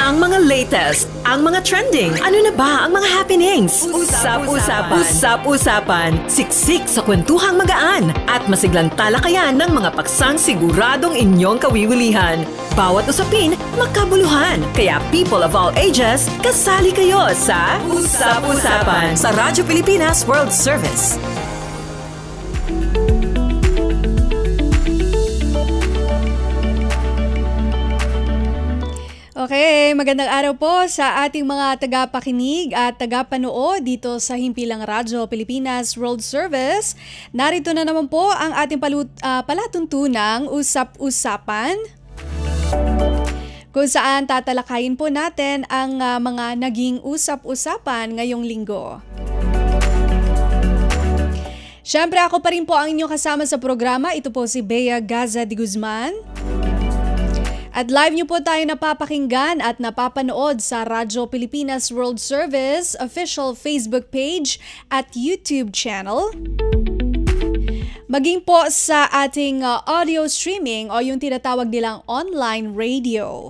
Ang mga latest, ang mga trending, ano na ba ang mga happenings? Usap-usapan. Usap-usapan. Siksik sa kwentuhang magaan at masiglang talakayan ng mga paksang siguradong inyong kawiwilihan. Bawat usapin, magkabuluhan. Kaya people of all ages, kasali kayo sa Usap-usapan sa Radyo Pilipinas World Service. Okay, magandang araw po sa ating mga tagapakinig at tagapanood dito sa Himpilang Radyo Pilipinas World Service. Narito na naman po ang ating palatuntunang Usap-usapan, kung saan tatalakayin po natin ang mga naging usap-usapan ngayong linggo. Siyempre ako pa rin po ang inyong kasama sa programa. Ito po si Bea Gaza de Guzman. At live niyo po tayo napapakinggan at napapanood sa Radyo Pilipinas World Service official Facebook page at YouTube channel. Maging po sa ating audio streaming o yung tinatawag nilang online radio.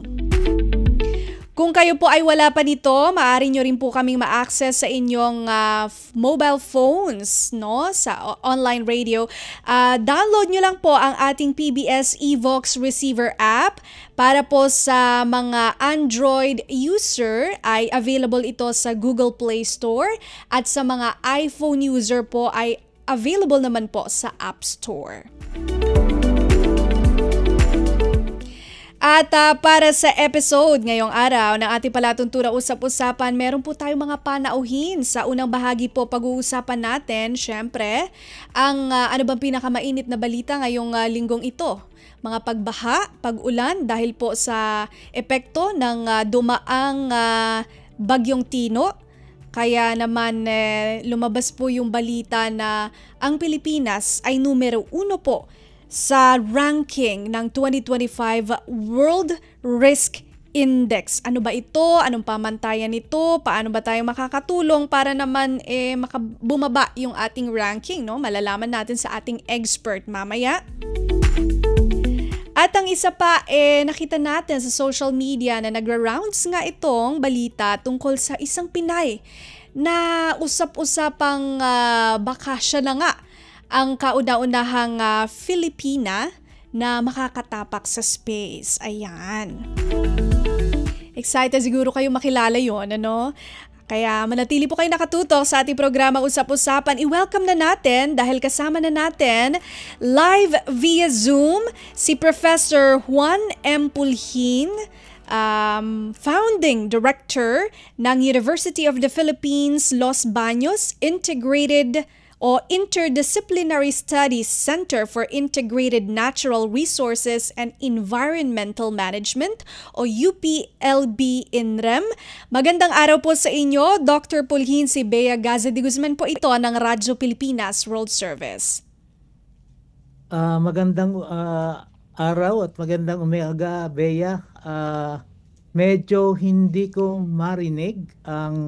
Kung kayo po ay wala pa nito, maaari nyo rin po kaming ma-access sa inyong mobile phones, no? Sa online radio. Download nyo lang po ang ating PBS Evox Receiver app. Para po sa mga Android user ay available ito sa Google Play Store. At sa mga iPhone user po ay available naman po sa App Store. At para sa episode ngayong araw ng ating palatuntunan usap-usapan, meron po tayong mga panauhin. Sa unang bahagi po, pag-uusapan natin, syempre, ang ano bang pinakamainit na balita ngayong linggong ito. Mga pagbaha, pag-ulan dahil po sa epekto ng dumaang bagyong Tino. Kaya naman lumabas po yung balita na ang Pilipinas ay numero 1 po sa ranking ng 2025 World Risk Index. Ano ba ito? Anong pamantayan nito? Paano ba tayo makakatulong para naman bumaba yung ating ranking, no? Malalaman natin sa ating expert mamaya. At ang isa pa, nakita natin sa social media na nagra-rounds nga itong balita tungkol sa isang Pinay na usap-usapang baka siya na nga ang kauna-unahang Filipina na makakatapak sa space. Ayan. Excited siguro kayo makilala yon, ano? Kaya manatili po kayo nakatutok sa ating programa Usap-usapan. I-welcome na natin dahil kasama na natin live via Zoom si Professor Juan M. Pulhin, founding director ng University of the Philippines Los Baños Interdisciplinary Studies Center for Integrated Natural Resources and Environmental Management o UPLB INREM. Magandang araw po sa inyo, Dr. Pulhin. Si Bea Gaza de Guzman po ito ng Radyo Pilipinas World Service. Magandang araw at magandang umaga, Bea. Medyo hindi ko marinig ang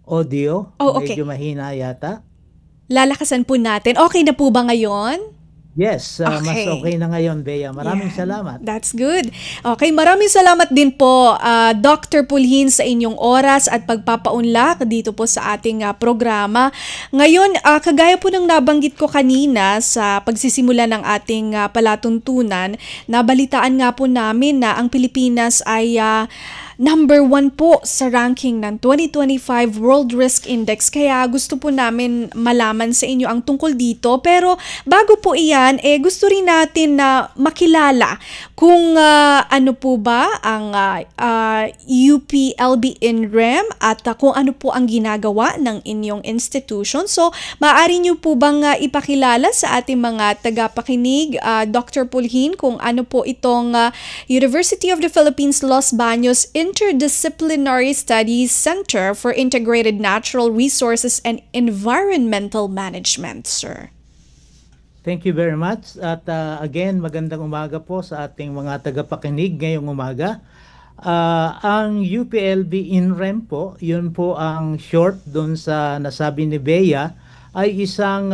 audio. Okay. Medyo mahina yata. Lalakasan po natin. Okay na po ba ngayon? Yes, mas okay na ngayon, Bea. Maraming salamat. That's good. Okay, maraming salamat din po, Dr. Pulhin, sa inyong oras at pagpapaunlak dito po sa ating programa. Ngayon, kagaya po ng nabanggit ko kanina sa pagsisimula ng ating palatuntunan, nabalitaan nga po namin na ang Pilipinas ay number 1 po sa ranking ng 2025 World Risk Index. Kaya gusto po namin malaman sa inyo ang tungkol dito. Pero bago po iyan, gusto rin natin na makilala kung ano po ba ang UPLB INREM at kung ano po ang ginagawa ng inyong institution. So, maaari niyo po bang ipakilala sa ating mga tagapakinig, Dr. Pulhin, kung ano po itong University of the Philippines Los Baños Interdisciplinary Studies Center for Integrated Natural Resources and Environmental Management, sir? Thank you very much. At again, magandang umaga po sa ating mga tagapakinig ngayong umaga. Ang UPLB INREM po, yun po ang short doon sa nasabi ni Bea, ay isang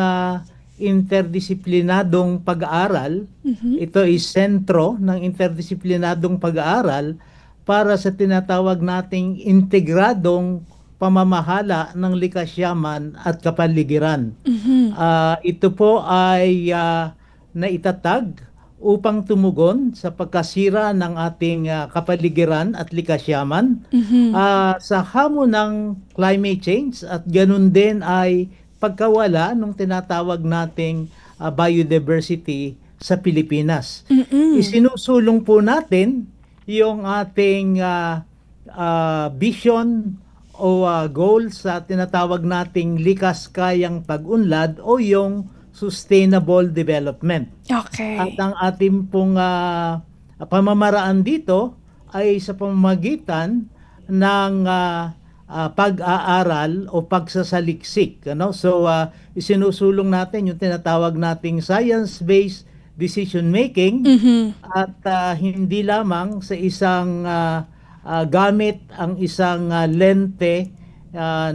interdisiplinadong pag-aaral. Ito ay sentro ng interdisiplinadong pag-aaral para sa tinatawag nating integradong pamamahala ng likas yaman at kapaligiran. Ito po ay naitatag upang tumugon sa pagkasira ng ating kapaligiran at likas yaman sa hamon ng climate change, at ganun din ay pagkawala ng tinatawag nating biodiversity sa Pilipinas. Isinusulong po natin yung ating vision o goal sa tinatawag nating likas kayang pag-unlad o yung sustainable development. Okay. At ang ating pong pamamaraan dito ay sa pamamagitan ng pag-aaral o pagsasaliksik. So, isinusulong natin yung tinatawag nating science-based decision making at hindi lamang sa isang gamit ang isang lente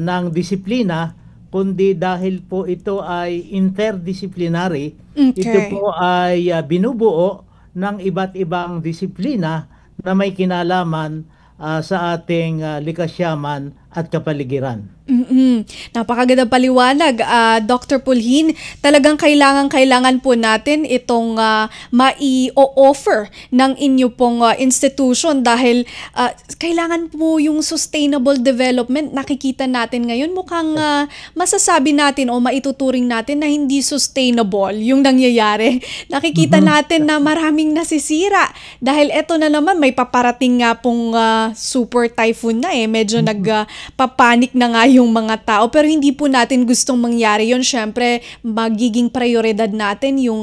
ng disiplina, kundi dahil po ito ay interdisciplinary, ito po ay binubuo ng iba't ibang disiplina na may kinalaman sa ating likas yaman at kapaligiran. Napakaganda paliwanag, Dr. Pulhin. Talagang kailangan po natin itong mai-offer ng inyo pong institution dahil kailangan po yung sustainable development. Nakikita natin ngayon mukhang masasabi natin o maituturing natin na hindi sustainable yung nangyayari. Nakikita natin na maraming nasisira dahil eto na naman may paparating nga pong super typhoon na medyo nagpapanik na nga yung mga tao, pero hindi po natin gustong mangyari yon. Syempre, magiging prioridad natin yung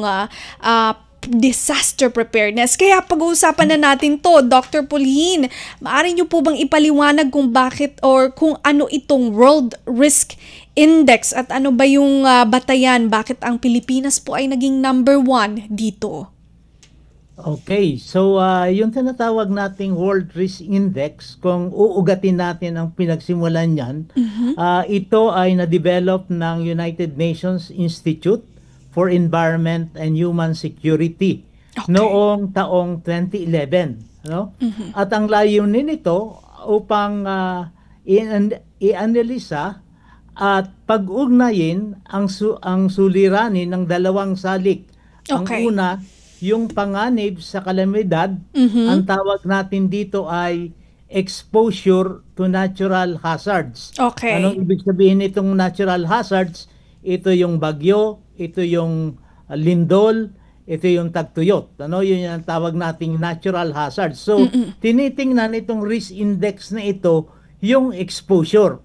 disaster preparedness. Kaya pag-uusapan na natin to, Dr. Pulhin, maaari niyo po bang ipaliwanag kung bakit or kung ano itong World Risk Index at ano ba yung batayan, bakit ang Pilipinas po ay naging number 1 dito? Okay, so yung tinatawag nating World Risk Index, kung uugatin natin ang pinagsimulan niyan, ito ay na-develop ng United Nations Institute for Environment and Human Security noong taong 2011. At ang layunin nito upang i-analisa at pag-ugnayin ang suliranin ng dalawang salik. Ang una, yung panganib sa kalamidad, ang tawag natin dito ay exposure to natural hazards. Anong ibig sabihin nitong natural hazards? Ito yung bagyo, ito yung lindol, ito yung tagtuyot. Yun yung tawag nating natural hazards. So, tinitingnan itong risk index na ito yung exposure.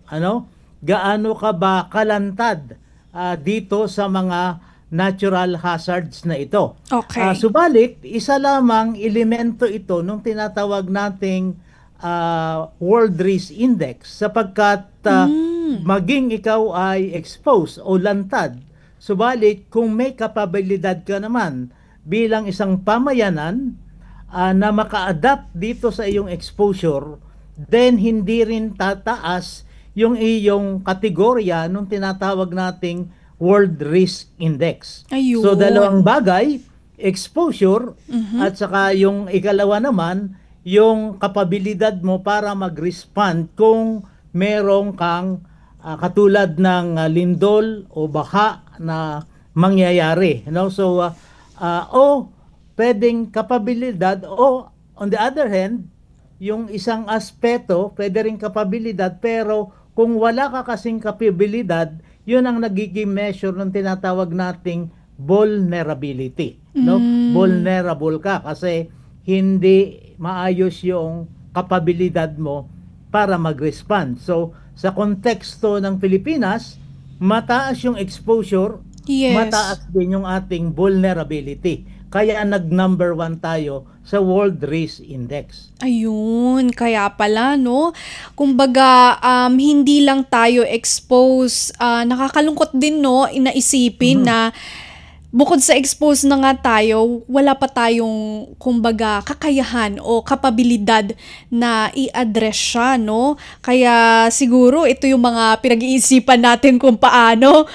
Gaano ka ba kalantad dito sa mga natural hazards na ito. Subalit, isa lamang elemento ito nung tinatawag nating World Risk Index, sapagkat maging ikaw ay exposed o lantad, subalit kung may kapabilidad ka naman bilang isang pamayanan na maka-adapt dito sa iyong exposure, then hindi rin tataas yung iyong kategorya nung tinatawag nating World Risk Index. Ayun. So, dalawang bagay, exposure, at saka yung ikalawa naman, yung kapabilidad mo para mag-respond kung merong kang katulad ng lindol o baha na mangyayari. So, pwedeng kapabilidad o on the other hand, yung isang aspeto, pwede rin kapabilidad, pero kung wala ka kasing kapabilidad, yun ang nagiging measure ng tinatawag nating vulnerability. Vulnerable ka kasi hindi maayos yung kapabilidad mo para mag-respond. So, sa konteksto ng Pilipinas, mataas yung exposure, mataas din yung ating vulnerability. Kaya nag-number 1 tayo sa World Risk Index. Ayun, kaya pala, no? Kumbaga, hindi lang tayo exposed. Nakakalungkot din, no? Inaisipin na bukod sa expose na nga tayo, wala pa tayong kumbaga kakayahan o kapabilidad na i-address siya, no? Kaya siguro ito yung mga pinag-iisipan natin kung paano,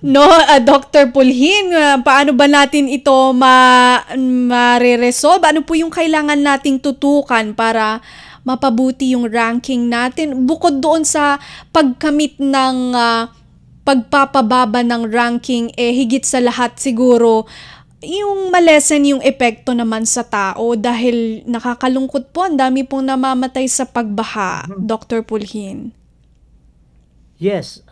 no, Dr. Pulhin, paano ba natin ito ma-resolve? Ano po yung kailangan nating tutukan para mapabuti yung ranking natin bukod doon sa pagkamit ng pagpapababa ng ranking, higit sa lahat siguro yung malesen yung epekto naman sa tao dahil nakakalungkot po, ang dami pong namamatay sa pagbaha, Dr. Pulhin. Yes,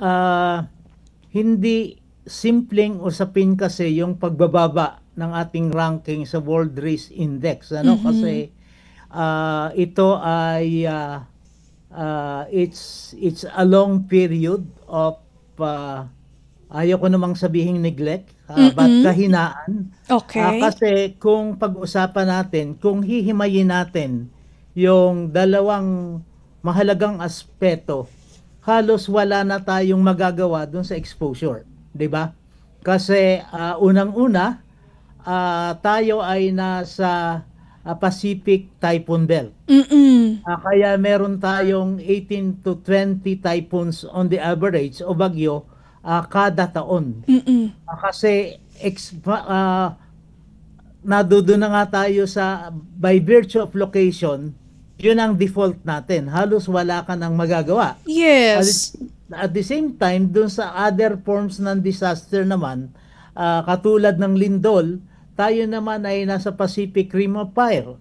hindi simpleng usapin kasi yung pagbababa ng ating ranking sa World Risk Index, ano? Kasi ito ay it's a long period of ayoko namang sabihin neglect, but kahinaan. Okay. Kasi kung pag-usapan natin, kung hihimayin natin yung dalawang mahalagang aspeto, halos wala na tayong magagawa dun sa exposure, 'di ba? Kasi unang-una, tayo ay nasa Pacific Typhoon Belt. Kaya meron tayong 18 to 20 typhoons on the average o bagyo kada taon. Kasi nadudo na nga tayo sa by virtue of location, yun ang default natin. Halos wala ka nang magagawa. Yes. At the same time, dun sa other forms ng disaster naman, katulad ng lindol, tayo naman ay nasa Pacific Rim of Fire.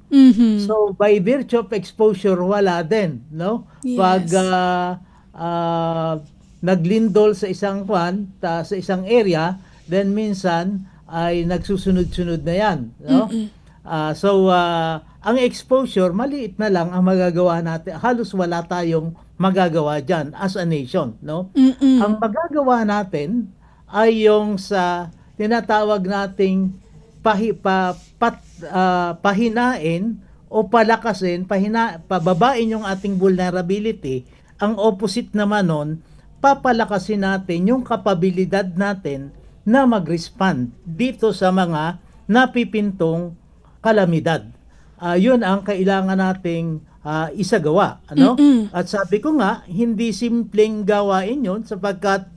So by virtue of exposure, wala din, no? Yes. Pag naglindol sa isang sa isang area, then minsan ay nagsusunod-sunod na yan, no? So ang exposure, maliit na lang ang magagawa natin. Halos wala tayong magagawa dyan as a nation, no? Ang magagawa natin ay yung sa tinatawag nating pahinain o palakasin, pababain yung ating vulnerability. Ang opposite naman nun, papalakasin natin yung kapabilidad natin na mag-respond dito sa mga napipintong kalamidad. Yun ang kailangan nating isagawa, ano? At sabi ko nga, hindi simpleng gawain yun sapagkat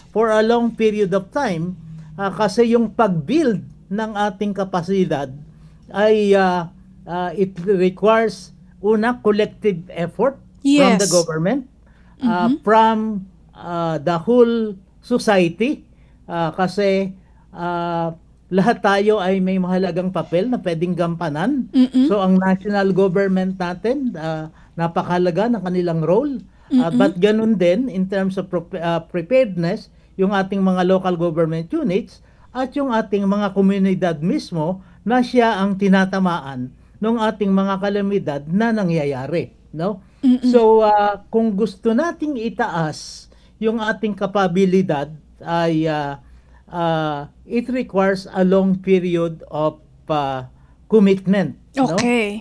for a long period of time, kasi yung pag-build ng ating kapasidad ay it requires collective effort from the government, from the whole society, kasi lahat tayo ay may mahalagang papel na pwedeng gampanan. So ang national government natin, napakahalaga ng kanilang role, but ganun din in terms of preparedness, yung ating mga local government units at yung ating mga komunidad mismo na siya ang tinatamaan ng ating mga kalamidad na nangyayari, no? So kung gusto nating itaas yung ating kapabilidad ay it requires a long period of commitment, no?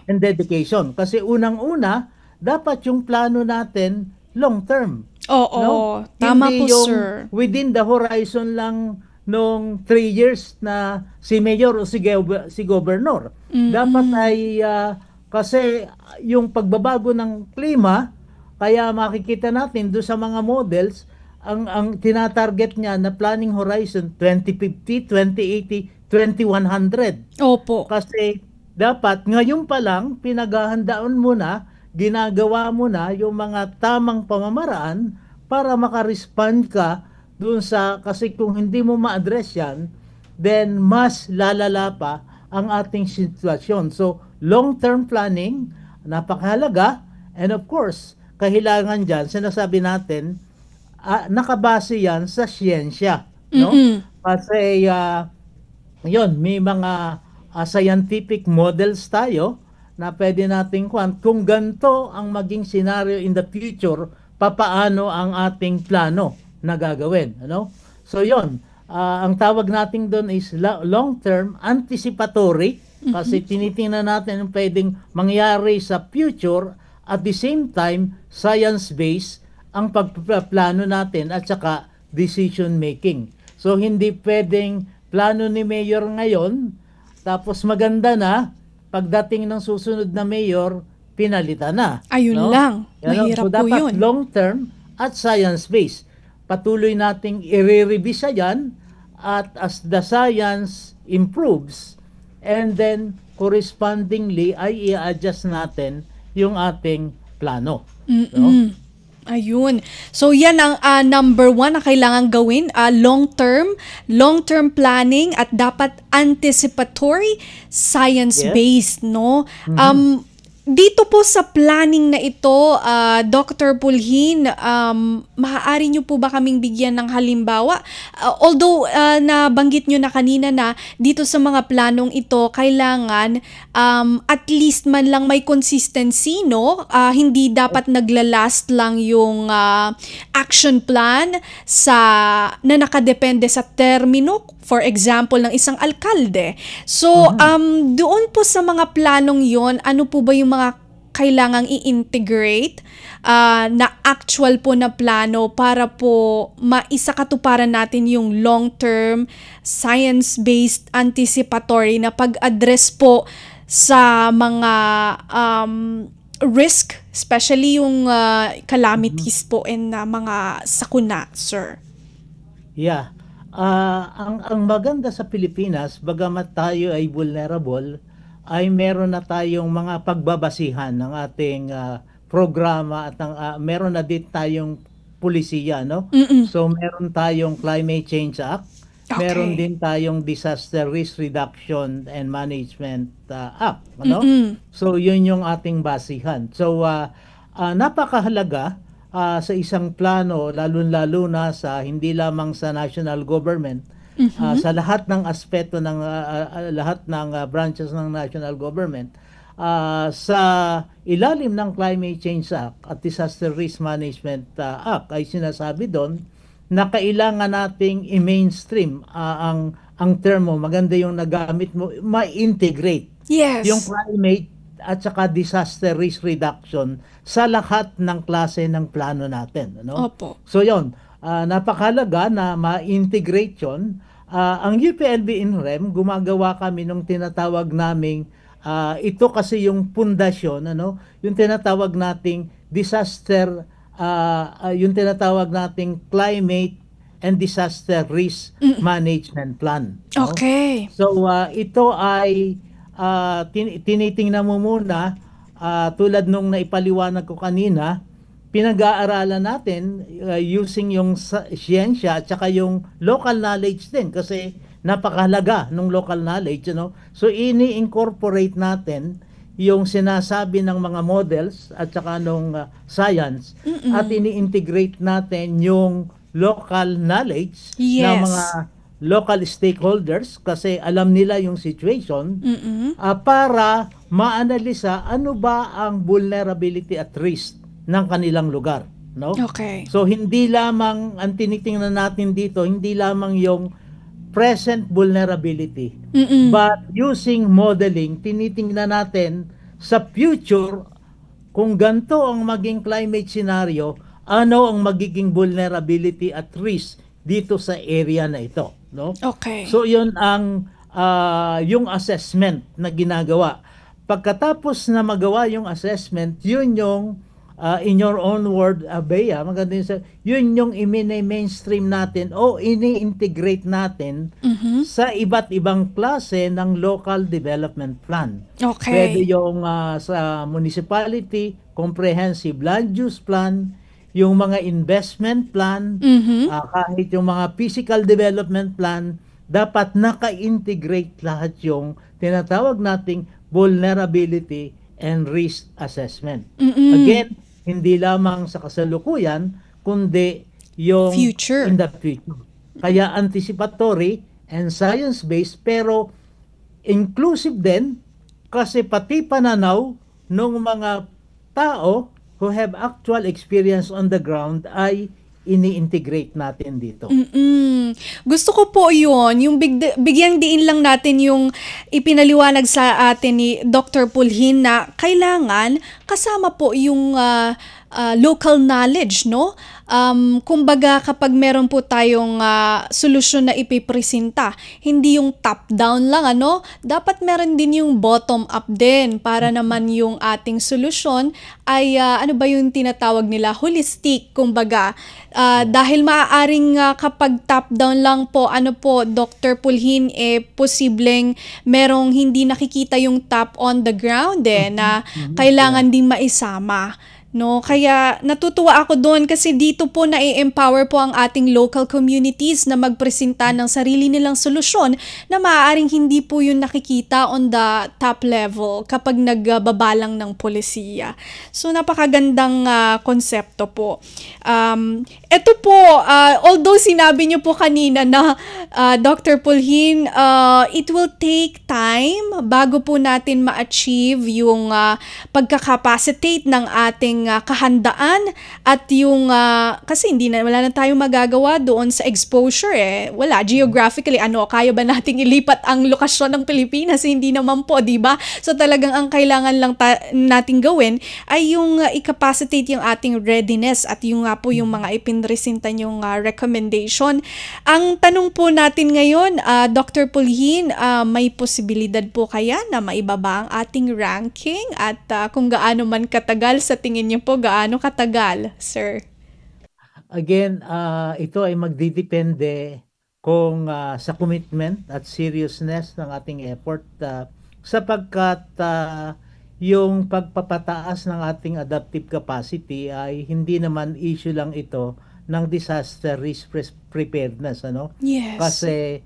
And dedication. Kasi unang-una, dapat yung plano natin long term. Oo, no? Tama Hindi po, yung sir. within the horizon lang nung 3 years na si mayor o si governor. Dapat ay kasi yung pagbabago ng klima, kaya makikita natin do sa mga models, ang tinatarget niya na planning horizon 2050, 2080, 2100. Opo. Kasi dapat ngayon pa lang pinaghahandaan mo na, ginagawa mo na yung mga tamang pamamaraan para makarespond ka dun sa, kasi kung hindi mo ma-address yan, then mas lalala pa ang ating sitwasyon. So, long-term planning, napakahalaga, and of course, kahilangan dyan, sinasabi natin, nakabase yan sa siyensya, no? Kasi, yun, may mga scientific models tayo na pwede nating kung ganito ang maging scenario in the future, papaano ang ating plano na gagawin, ano? So yon, ang tawag natin doon is long-term anticipatory, kasi tinitingnan natin ang pwedeng mangyari sa future, at the same time science-based ang pagplano natin at saka decision making. So hindi pwedeng plano ni Mayor ngayon, tapos maganda na, pagdating ng susunod na Mayor, pinalitan na. Ayun lang. Mahirap So po dapat yun. long-term at science-based. Patuloy nating i-revisa yan at as the science improves, and then correspondingly ay i-adjust natin yung ating plano. No? Ayun. So yan ang number 1 na kailangan gawin, long-term planning at dapat anticipatory, science-based, no? Dito po sa planning na ito, Dr. Pulhin, maaari nyo po ba kaming bigyan ng halimbawa? Although nabanggit nyo na kanina na dito sa mga planong ito, kailangan at least man lang may consistency, no? Hindi dapat naglalast lang yung action plan na nakadepende sa termino, for example, ng isang alkalde. So, doon po sa mga planong yon, ano po ba yung mga kailangang i-integrate na actual po na plano para po maisakatuparan natin yung long-term, science-based, anticipatory na pag-address po sa mga risk, especially yung calamities po and mga sakuna, sir? Yeah. Ang maganda sa Pilipinas, bagamat tayo ay vulnerable, ay meron na tayong mga pagbabasihan ng ating programa at meron na din tayong pulisiya, no? So meron tayong Climate Change Act, meron din tayong Disaster Risk Reduction and Management Act, ano? So yun yung ating basihan. So napakahalaga sa isang plano, lalo-lalo na sa hindi lamang sa national government, sa lahat ng aspeto ng lahat ng branches ng national government, sa ilalim ng Climate Change Act at Disaster Risk Management Act ay sinasabi doon na kailangan nating i-mainstream ang termo, maganda yung nagamit mo, ma-integrate yung climate at saka disaster risk reduction sa lahat ng klase ng plano natin, no? Opo. So yon, napakalaga na ma-integrate yun. Ang UPLB INREM, gumagawa kami ng tinatawag naming ito kasi yung pundasyon, ano, yung tinatawag nating disaster, yung tinatawag nating climate and disaster risk management plan, no? Okay. So ito ay tinitingnan mo muna, tulad nung naipaliwanag ko kanina, pinag-aaralan natin using yung siyensya at saka yung local knowledge din, kasi napakahalaga ng local knowledge, no? So ini-incorporate natin yung sinasabi ng mga models at saka nung science, at ini-integrate natin yung local knowledge ng mga local stakeholders, kasi alam nila yung situation, para maanalisa ano ba ang vulnerability at risk ng kanilang lugar, no? Okay. So hindi lamang ang tinitingnan natin dito, hindi lamang yung present vulnerability, but using modeling, tinitingnan natin sa future kung ganito ang maging climate scenario, ano ang magiging vulnerability at risk dito sa area na ito, no? Okay. So yun ang yung assessment na ginagawa. Pagkatapos na magawa yung assessment, yun yung in your own word, Bea, maganda yun yung i-mainstream natin o ini-integrate natin sa iba't ibang klase ng local development plan. Okay. Pwede yung sa municipality, comprehensive land use plan, yung mga investment plan, kahit yung mga physical development plan, dapat naka-integrate lahat yung tinatawag nating vulnerability and risk assessment. Again, hindi lamang sa kasalukuyan, kundi yung future. In the future. Kaya anticipatory and science-based, pero inclusive din, kasi pati pananaw ng mga tao who have actual experience on the ground ay ini-integrate natin dito. Gusto ko po yun, yung bigyang diin lang natin yung ipinaliwanag sa atin ni Dr. Pulhin na kailangan kasama po yung local knowledge, no? kumbaga kapag meron po tayong solusyon na ipipresenta, hindi yung top-down lang, dapat meron din yung bottom-up din para naman yung ating solusyon ay ano ba yung tinatawag nila, holistic, kumbaga. Dahil maaaring kapag top-down lang po, Dr. Pulhin, posibleng merong hindi nakikita yung top on the ground na kailangan din maisama. No, kaya natutuwa ako doon kasi dito po na-empower po ang ating local communities na magpresenta ng sarili nilang solusyon na maaaring hindi po yun nakikita on the top level kapag nagbabalang ng polisiya. So napakagandang konsepto po. Ito po, although sinabi niyo po kanina na Dr. Pulhin, it will take time bago po natin ma-achieve yung pagkakapacitate ng ating kahandaan at yung kasi wala na tayong magagawa doon sa exposure wala geographically kaya ba nating ilipat ang lokasyon ng Pilipinas? Hindi naman po, di ba? So talagang ang kailangan lang nating gawin ay yung i-capacitate yung ating readiness at yung po yung mga ipinresenta yung recommendation. Ang tanong po natin ngayon, Dr. Pulhin, may posibilidad po kaya na maibaba ang ating ranking at kung gaano man katagal sa tingin niyo po, gaano katagal, sir? Again, ito ay magdidepende kung sa commitment at seriousness ng ating effort sapagkat yung pagpapataas ng ating adaptive capacity ay hindi naman issue lang ito ng disaster risk preparedness. Yes. Kasi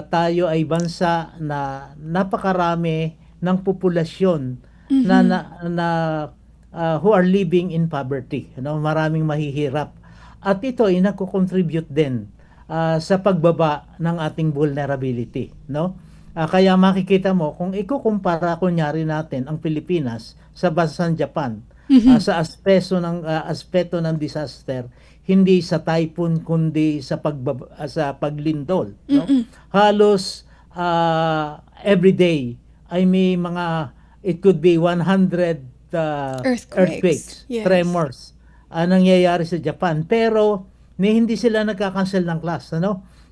tayo ay bansa na napakarami ng populasyon who are living in poverty, maraming mahihirap. At ito ay nako-contribute din sa pagbaba ng ating vulnerability, kaya makikita mo kung ikukumpara kunyari natin ang Pilipinas sa bansang Japan, sa aspeto ng disaster, hindi sa typhoon kundi sa paglindol, halos every day ay may mga, it could be 100 earthquakes, yes, tremors nangyayari sa Japan, pero hindi sila nagka-cancel ng class,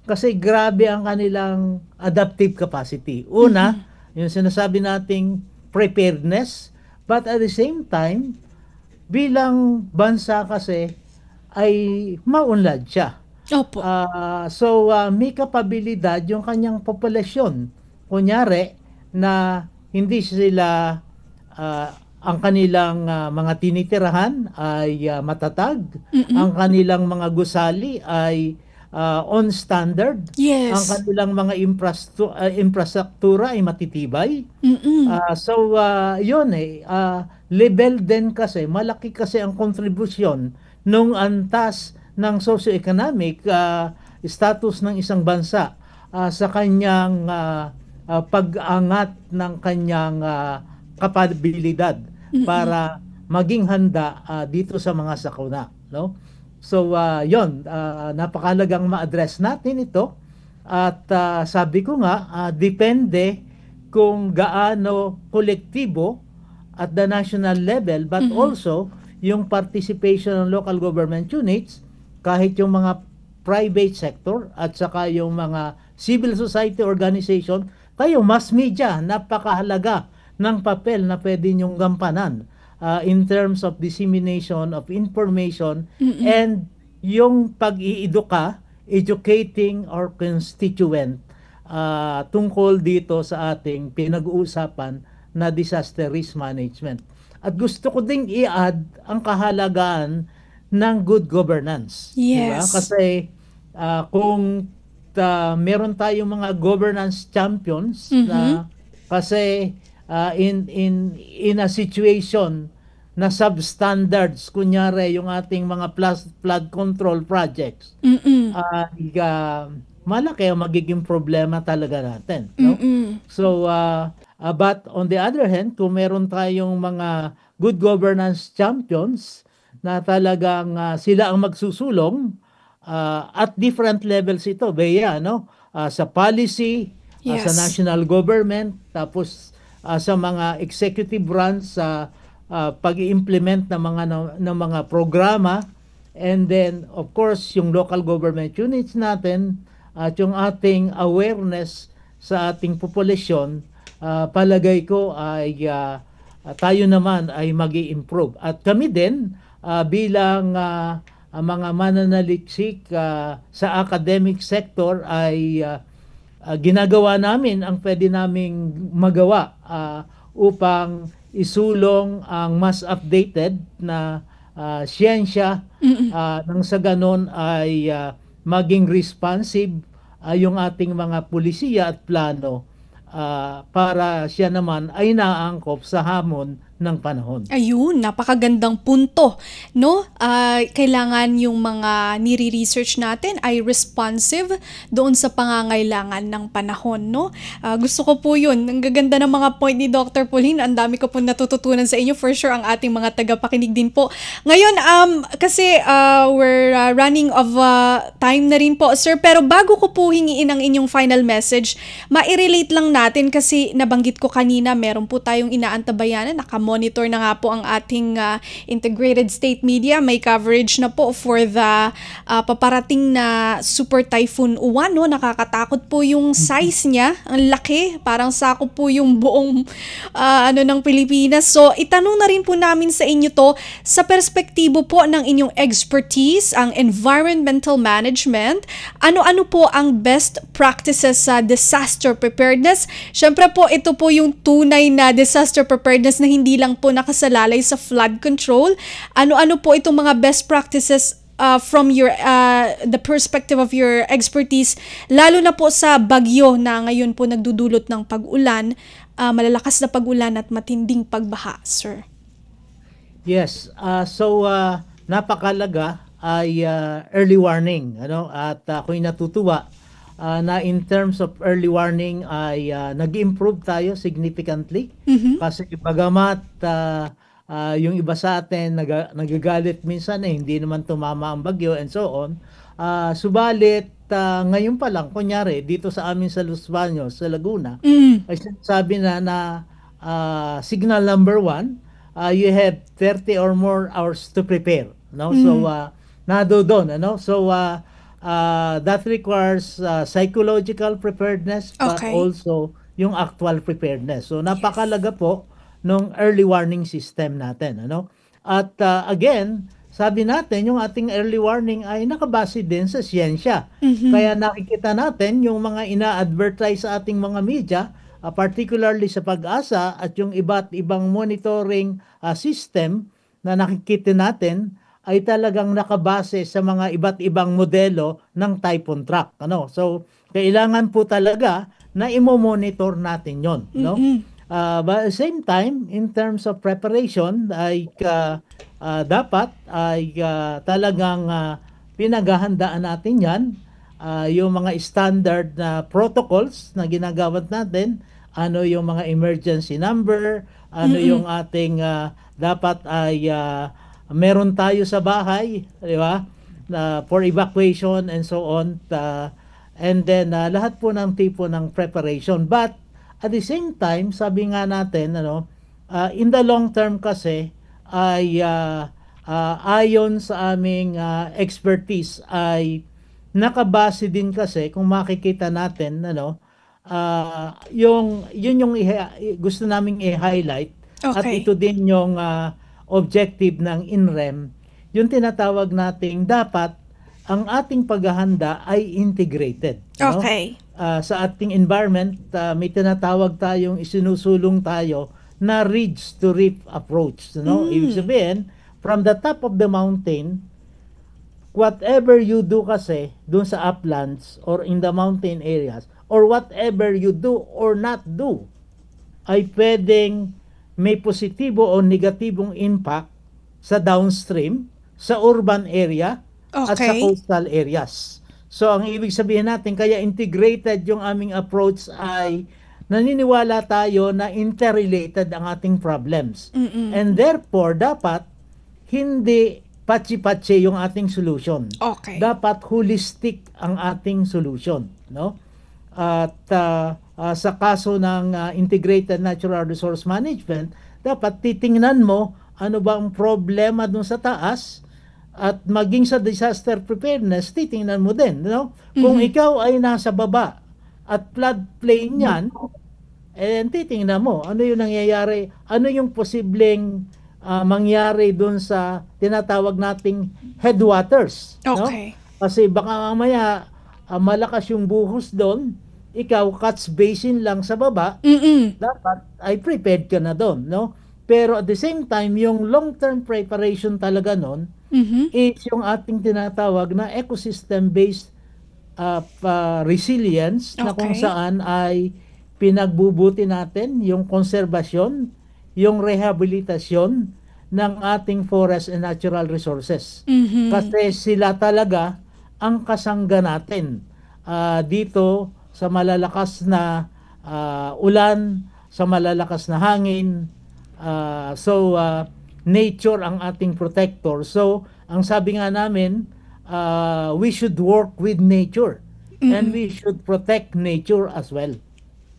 kasi grabe ang kanilang adaptive capacity. Una, yung sinasabi nating preparedness, but at the same time, bilang bansa kasi ay maunlad siya. Opo. So may kapabilidad yung kanyang populasyon. Kunyari na hindi sila ang kanilang mga tinitirahan ay matatag, ang kanilang mga gusali ay on standard, yes, ang kanilang mga infrastruktura ay matitibay. So yun level din kasi, malaki kasi ang kontribusyon nung antas ng socioeconomic status ng isang bansa sa kanyang pag-angat ng kanyang kapabilidad para maging handa dito sa mga sakuna, So yon, napakahalagang ma-address natin ito at sabi ko nga depende kung gaano kolektibo at the national level, but also yung participation ng local government units, kahit yung mga private sector at saka yung mga civil society organization, kayo mass media, napakahalaga ng papel na pwede nyong gampanan in terms of dissemination of information and yung educating our constituent tungkol dito sa ating pinag-uusapan na disaster risk management. At gusto ko ding i-add ang kahalagaan ng good governance. Yes. Diba? Kasi kung meron tayong mga governance champions kasi in a situation na substandards, kunyari yung ating mga flood control projects, malaki ang magiging problema talaga natin. So, but on the other hand, kung meron tayong mga good governance champions na talagang sila ang magsusulong at different levels ito, sa policy, yes, sa national government, tapos sa mga executive branch sa pag-i-implement ng mga programa And then, of course, yung local government units natin at yung ating awareness sa ating populasyon, palagay ko ay tayo naman ay mag-i-improve. At kami din bilang mga mananaliksik sa academic sector ay ginagawa namin ang pwede naming magawa upang isulong ang mas updated na siyensya nang sa ganon ay maging responsive yung ating mga pulisiya at plano para siya naman ay naangkop sa hamon ng panahon. Ayun, napakagandang punto, no? Kailangan yung mga nire-research natin ay responsive doon sa pangangailangan ng panahon, no? Gusto ko po yun. Ang gaganda ng mga point ni Dr. Pauline. Ang dami ko po natututunan sa inyo. For sure, ang ating mga tagapakinig din po. Ngayon, kasi we're running of time na rin po, sir. Pero bago ko po hingiin ang inyong final message, ma-relate lang natin kasi nabanggit ko kanina, meron po tayong inaantabayanan, monitor na nga po ang ating integrated state media. May coverage na po for the paparating na Super Typhoon Uwan. No? Nakakatakot po yung size niya. Ang laki. Parang sakop po yung buong ng Pilipinas. So, itanong na rin po namin sa inyo to sa perspektibo po ng inyong expertise, ang environmental management. Ano-ano po ang best practices sa disaster preparedness? Syempre po, ito po yung tunay na disaster preparedness na hindi lang po nakasalalay sa flood control. Ano-ano po itong mga best practices from your the perspective of your expertise, lalo na po sa bagyo na ngayon po nagdudulot ng pag-ulan, malalakas na pag-ulan at matinding pagbaha, sir? Yes, so napakalaga ay early warning, at ako'y natutuwa na in terms of early warning ay nag-improve tayo significantly. Kasi bagamat yung iba sa atin nagagalit minsan hindi naman tumama ang bagyo and so on, subalit ngayon pa lang, kunyari dito sa amin sa Los Baños, sa Laguna, ay sabi na signal number 1, you have 30 or more hours to prepare, no? So nado doon, so that requires psychological preparedness, but also yung actual preparedness. So napakalaga po nung early warning system natin, At again, sabi natin yung ating early warning ay nakabase din sa siyensya. Kaya nakikita natin yung mga ina-advertise sa ating mga media, particularly sa Pag-asa at yung iba't ibang monitoring system na nakikita natin ay talagang nakabase sa mga iba't ibang modelo ng typhoon track, So, kailangan po talaga na imo-monitor natin 'yon, But at the same time, in terms of preparation, ay dapat ay talagang pinaghahandaan natin 'yan, yung mga standard na protocols na ginagawa natin, ano yung mga emergency number, ano yung ating dapat ay meron tayo sa bahay, di ba? For evacuation and so on. And then lahat po ng tipo ng preparation. But at the same time, sabi nga natin, in the long term kasi ay ayon sa aming expertise ay nakabase din kasi kung makikita natin, yun yung gusto naming i-highlight. At ito din yung objective ng INREM, yung tinatawag nating dapat ang ating paghahanda ay integrated. Sa ating environment, may tinatawag tayong isinusulong tayo na ridge to reef approach. Ibig sabihin, from the top of the mountain, whatever you do kasi dun sa uplands or in the mountain areas, or whatever you do or not do, ay pwedeng may positibo o negatibong impact sa downstream, sa urban area, at sa coastal areas. So, ang ibig sabihin natin, kaya integrated yung aming approach ay naniniwala tayo na interrelated ang ating problems. And therefore, dapat hindi patsi-patsi yung ating solution. Dapat holistic ang ating solution, At sa kaso ng integrated natural resource management, dapat titingnan mo ano ba ang problema dun sa taas, At maging sa disaster preparedness, titingnan mo din, no? Kung ikaw ay nasa baba at floodplain yan, titingnan mo, ano yung nangyayari, ano yung posibleng mangyari dun sa tinatawag nating headwaters. Okay. No? Kasi baka mamaya malakas yung buhos doon, ikaw catch basin lang sa baba, dapat ay prepared ka na doon. No? Pero at the same time, yung long-term preparation talaga noon is yung ating tinatawag na ecosystem-based resilience, na kung saan ay pinagbubuti natin yung konserbasyon, yung rehabilitasyon ng ating forest and natural resources. Kasi sila talaga ang kasangga natin dito sa malalakas na ulan, sa malalakas na hangin. Nature ang ating protector. So, ang sabi nga namin, we should work with nature and we should protect nature as well.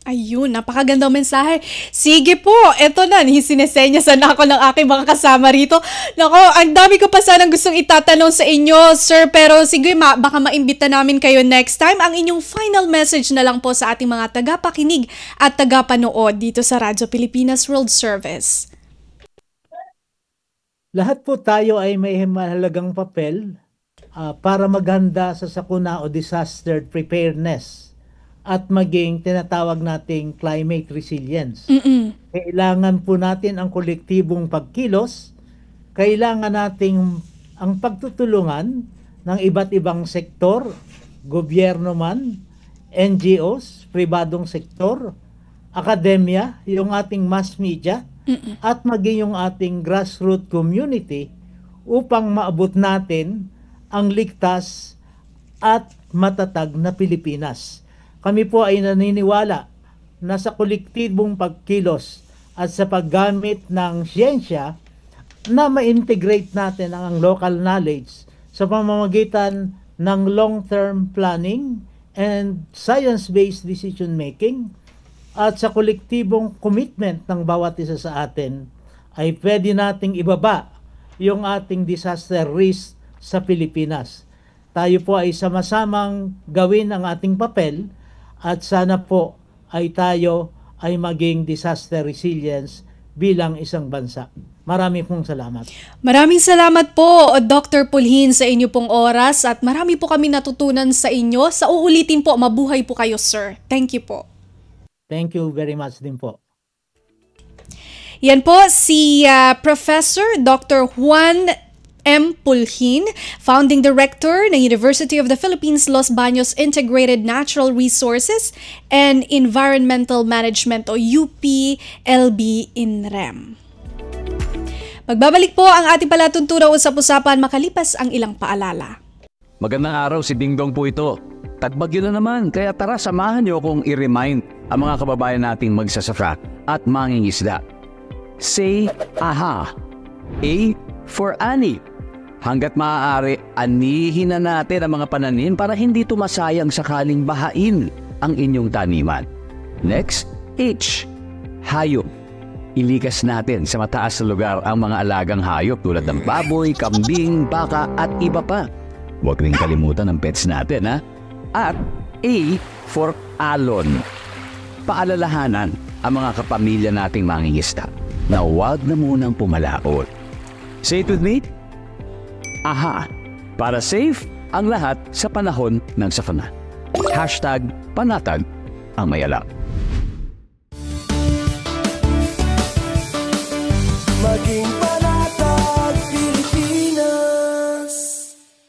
Ayun, napakagandang mensahe. Sige po, eto na, sinesenyasan na ako ng aking mga kasama rito. Nako, ang dami ko pa sanang gustong itatanong sa inyo, sir, pero sige, baka maimbita namin kayo next time. Ang inyong final message na lang po sa ating mga tagapakinig at tagapanood dito sa Radyo Pilipinas World Service. Lahat po tayo ay may mahalagang papel para maghanda sa sakuna o disaster preparedness at maging tinatawag nating climate resilience. Kailangan po natin ang kolektibong pagkilos, kailangan nating ang pagtutulungan ng iba't ibang sektor, gobyerno man, NGOs, pribadong sektor, akademya, yung ating mass media, at maging yung ating grassroots community upang maabot natin ang ligtas at matatag na Pilipinas. Kami po ay naniniwala na sa kolektibong pagkilos at sa paggamit ng siyensya na ma-integrate natin ang local knowledge sa pamamagitan ng long-term planning and science-based decision making at sa kolektibong commitment ng bawat isa sa atin ay pwede nating ibaba yung ating disaster risk sa Pilipinas. Tayo po ay sama-samang gawin ang ating papel at sana po ay tayo ay maging disaster resilience bilang isang bansa. Marami pong salamat. Maraming salamat po, Dr. Pulhin, sa inyo pong oras at marami po kami natutunan sa inyo. Sa uulitin po, mabuhay po kayo, sir. Thank you po. Thank you very much din po. Yan po si Professor Dr. Juan M. Pulhin, Founding Director ng University of the Philippines Los Baños Integrated Natural Resources and Environmental Management o UPLB INREM. Magbabalik po ang ating palatuntunan usap-usapan makalipas ang ilang paalala. Magandang araw, si Ding Dong po ito. Tagbagyo na naman, kaya tara samahan niyo akong i-remind ang mga kababayan nating magsasaka at mangingisda. Say AHA. A for ani. Hanggat maaari, anihin na natin ang mga pananim para hindi tumasayang sakaling bahain ang inyong taniman. Next, H. Hayop. Ilikas natin sa mataas na lugar ang mga alagang hayop tulad ng baboy, kambing, baka at iba pa. Huwag rin kalimutan ang pets natin, ha? At A for alon. Paalalahanan ang mga kapamilya nating mangingisda na huwag na munang pumalaot. Say it with me. AHA. Para safe ang lahat sa panahon ng sakuna. #panatag ang mayalak. Maging panatag Pilipinas.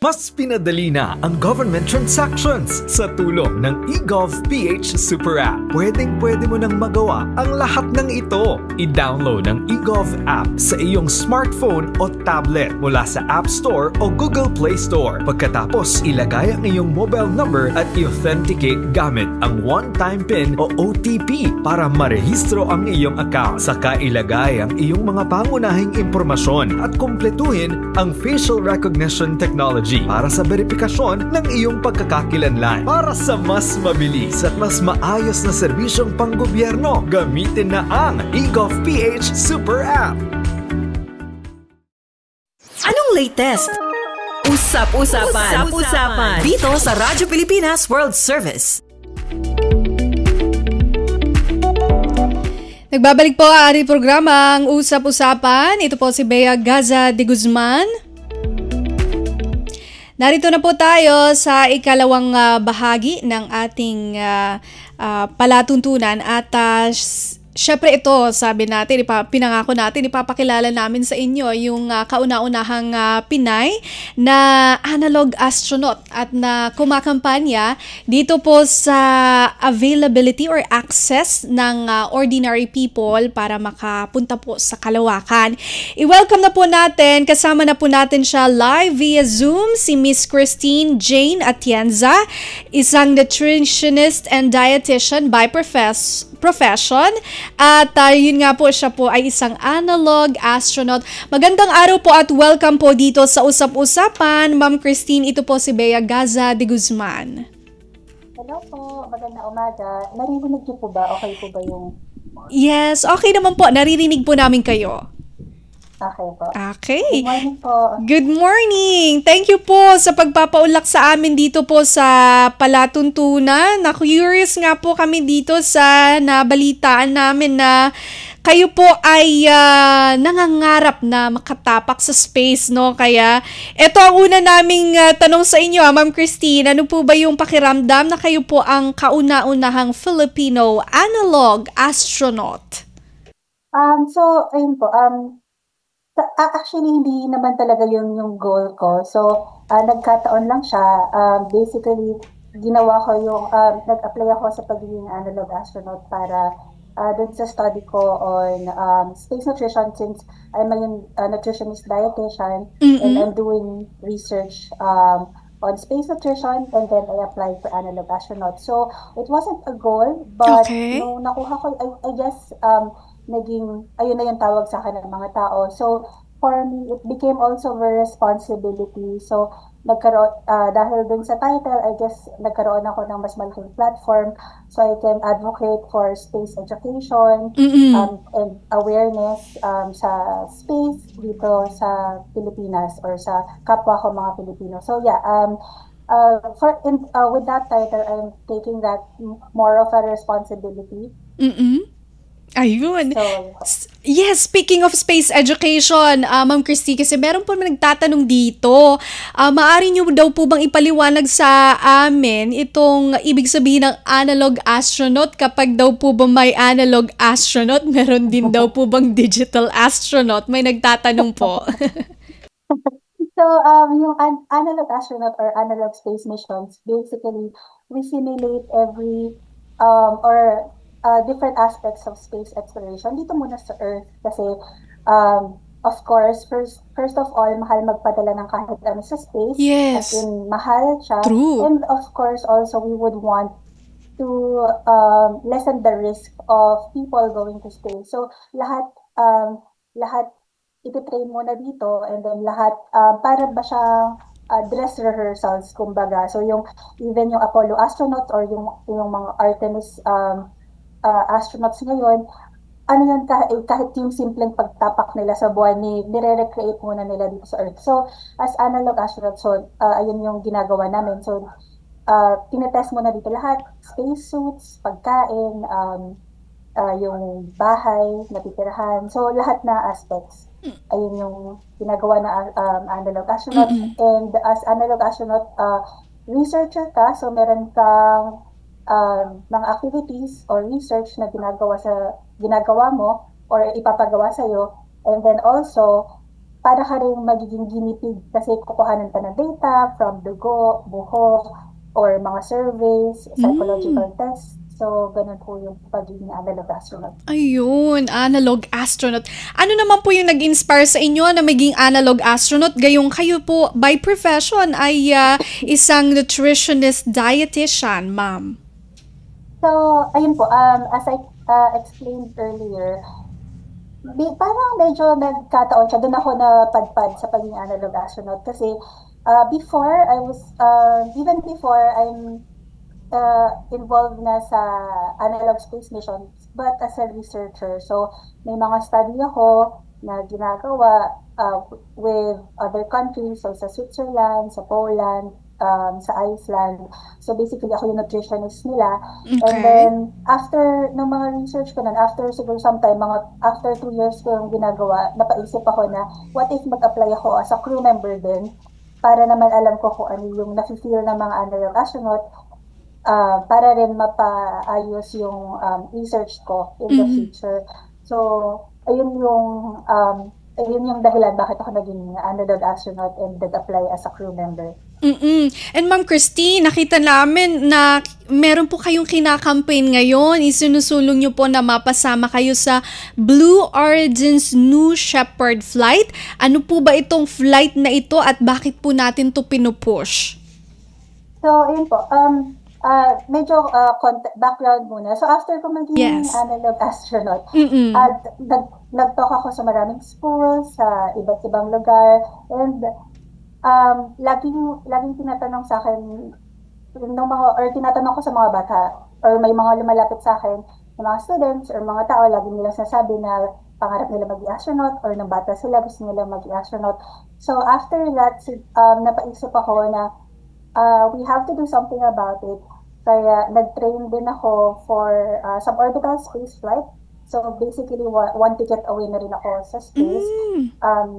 Mas pinadali na ang government transactions sa tulong ng eGov.ph Super App. Pwedeng-pwede mo nang magawa ang lahat ng ito. I-download ang eGov app sa iyong smartphone o tablet mula sa App Store o Google Play Store. Pagkatapos, ilagay ang iyong mobile number at i-authenticate gamit ang one-time PIN o OTP para marehistro ang iyong account. Saka ilagay ang iyong mga pangunahing impormasyon at kumpletuhin ang facial recognition technology para sa verifikasyon ng iyong pagkakakilanlan. Para sa mas mabilis at mas maayos na serbisyong panggobyerno, gamitin na ang eGov.ph Super App. Anong latest? Usap-usapan. Usap-usapan. Dito sa Radyo Pilipinas World Service. Nagbabalik po ang ating programang Usap-usapan. Ito po si Bea Gaza de Guzman. Narito na po tayo sa ikalawang bahagi ng ating palatuntunan at syempre ito, sabi natin, pinangako natin, ipapakilala namin sa inyo yung kauna-unahang Pinay na analog astronaut at na kumakampanya dito po sa availability or access ng ordinary people para makapunta po sa kalawakan. I-welcome na po natin, kasama na po natin siya live via Zoom, si Miss Christine Jane Atienza, isang nutritionist and dietitian by profession. At yun nga po, siya po ay isang analog astronaut. Magandang araw po at welcome po dito sa Usap-Usapan. Ma'am Christine, ito po si Bea Gaza de Guzman. Hello po, magandang umaga. Naririnig niyo po ba? Okay po ba yung... Yes, okay naman po. Naririnig po namin kayo. Okay po. Okay. Good morning po. Good morning. Thank you po sa pagpapaulak sa amin dito po sa palatuntunan. Na-curious nga po kami dito sa nabalitaan namin na kayo po ay nangangarap na makatapak sa space, no? Kaya ito ang una naming tanong sa inyo, Ma'am Christine. Ano po ba yung pakiramdam na kayo po ang kauna-unahang Filipino analog astronaut? So, ayun po. Actually, hindi naman talaga yung goal ko. So, nagkataon lang siya. Basically, ginawa ko yung, nag-apply ako sa pagiging analog astronaut para dun sa study ko on space nutrition, since I'm a nutritionist dietitian and I'm doing research on space nutrition, and then I applied for analog astronaut. So, it wasn't a goal, but nung nakuha ko, I guess, naging, ayun na yung tawag sa akin ng mga tao. So, for me, it became also a responsibility. So, dahil dun sa title, I guess, nagkaroon ako ng mas malaking platform so I can advocate for space education and awareness sa space dito sa Pilipinas or sa kapwa ko mga Pilipino. So, yeah, with that title, I'm taking that more of a responsibility. Ayun. So, yes, speaking of space education, Ma'am Christy, kasi meron po nagtatanong dito, maaari nyo daw po bang ipaliwanag sa amin itong ibig sabihin ng analog astronaut? Kapag daw po ba may analog astronaut, meron din daw po bang digital astronaut? May nagtatanong po. So, yung analog astronaut or analog space missions, basically, we simulate every different aspects of space exploration dito muna sa Earth kasi of course first of all mahal magpadala ng kahit ano sa space. Yes. As in mahal siya. True. And of course also we would want to lessen the risk of people going to space. So lahat ititrain muna dito, and then lahat para ba siyang dress rehearsals kumbaga. So even yung Apollo astronauts or yung mga Artemis astronauts ngayon, ano yun, kahit yung simpleng pagtapak nila sa buwan, nire-recreate muna nila dito sa Earth. So, as analog astronauts, so, ayun yung ginagawa namin. So, tinetest muna dito lahat, spacesuits, pagkain, yung bahay, natitirahan. So, lahat na aspects. Ayun yung ginagawa na analog astronaut. And as analog astronaut, researcher ka, so meron kang mga activities or research na ginagawa mo or ipapagawa sa'yo, and then also para ka rin magiging guinea pig kasi kukuhanan ka ng data from dugo, buhok, or mga surveys, psychological tests. So, ganun po yung pagiging analog astronaut. Ayun, analog astronaut. Ano naman po yung nag-inspire sa inyo na maging analog astronaut? Gayong kayo po by profession ay isang nutritionist dietitian, ma'am. So, ayun po, as I explained earlier, parang medyo nagkataon siya. Doon ako napadpad sa pagiging analog astronaut kasi before I'm involved na sa analog space missions, but as a researcher. So, may mga study ako na ginagawa with other countries, so sa Switzerland, sa Poland, sa Iceland. So basically, ako yung nutritionist nila. Okay. And then, after ng mga research ko nun, after siguro sometime, after 2 years ko yung ginagawa, napaisip ako na, what if mag-apply ako as a crew member din, para naman alam ko kung ano yung nafe-feel ng mga underwater astronaut, para rin mapaayos yung research ko in the future. So, ayun yung dahilan bakit ako naging underdog astronaut and nag-apply as a crew member. And Ma'am Christine, nakita namin na meron po kayong kinakampaign ngayon. Isinusulong niyo po na mapasama kayo sa Blue Origin's New Shepard flight. Ano po ba itong flight na ito at bakit po natin to pinupush? So, ayun po. Medyo background muna. So, after ko maging analog astronaut, nag-talk ako sa maraming schools, sa iba't ibang lugar, and laging tinatanong sa akin, tinatanong ko sa mga bata, or may mga lumalapit sa akin, ng mga students, or mga tao, laging nila sinasabi na pangarap nila maging astronaut, or ng bata sila, gusto nila maging astronaut. So, after that, napaisip ako na, we have to do something about it. Kaya nag-train din ako for suborbital space flight. So basically, one ticket away na rin ako sa space.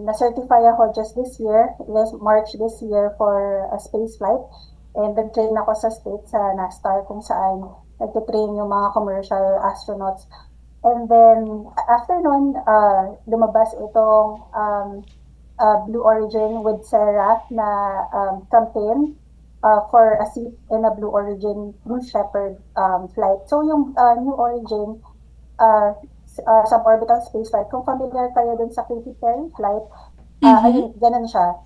Na-certify ako just this year, March this year, for a space flight. And nag-train ako sa States, sa NASTAR, kung saan nag-train yung mga commercial astronauts. And then, after nun, lumabas itong Blue Origin with Sarah na campaign for a seat in a Blue Origin New Shepard flight. So yung New Origin suborbital space flight, kung familiar kayo dun sa Katy Perry flight, ayun, ganun siya.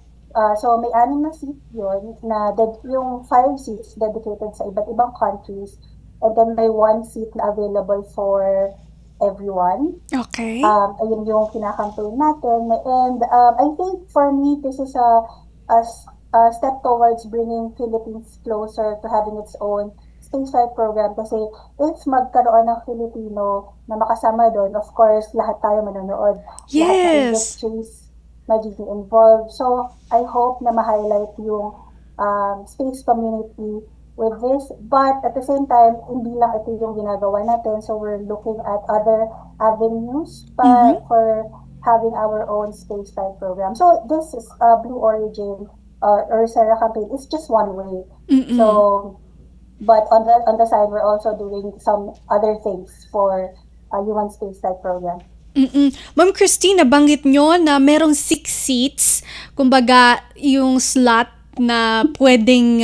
So may 6 na seat yun, na yung 5 seats dedicated sa iba't ibang countries, and then may 1 seat na available for everyone. Okay. Ayun yung kinakampaign natin. And I think for me, this is a step towards bringing Philippines closer to having its own spaceflight program, kasi if magkaroon ng Filipino na makasama doon, of course, lahat tayo manonood. Yes! Lahat ng industries magiging involved. So, I hope na ma-highlight yung space community with this. But at the same time, hindi lang ito yung ginagawa natin. So, we're looking at other avenues for having our own spaceflight program. So, this is Blue Origin or Sarah campaign is just one way. So, but on the side, we're also doing some other things for human spaceflight program. Ma'am Christine, nabanggit nyo na merong 6 seats, kumbaga yung slot na pwedeng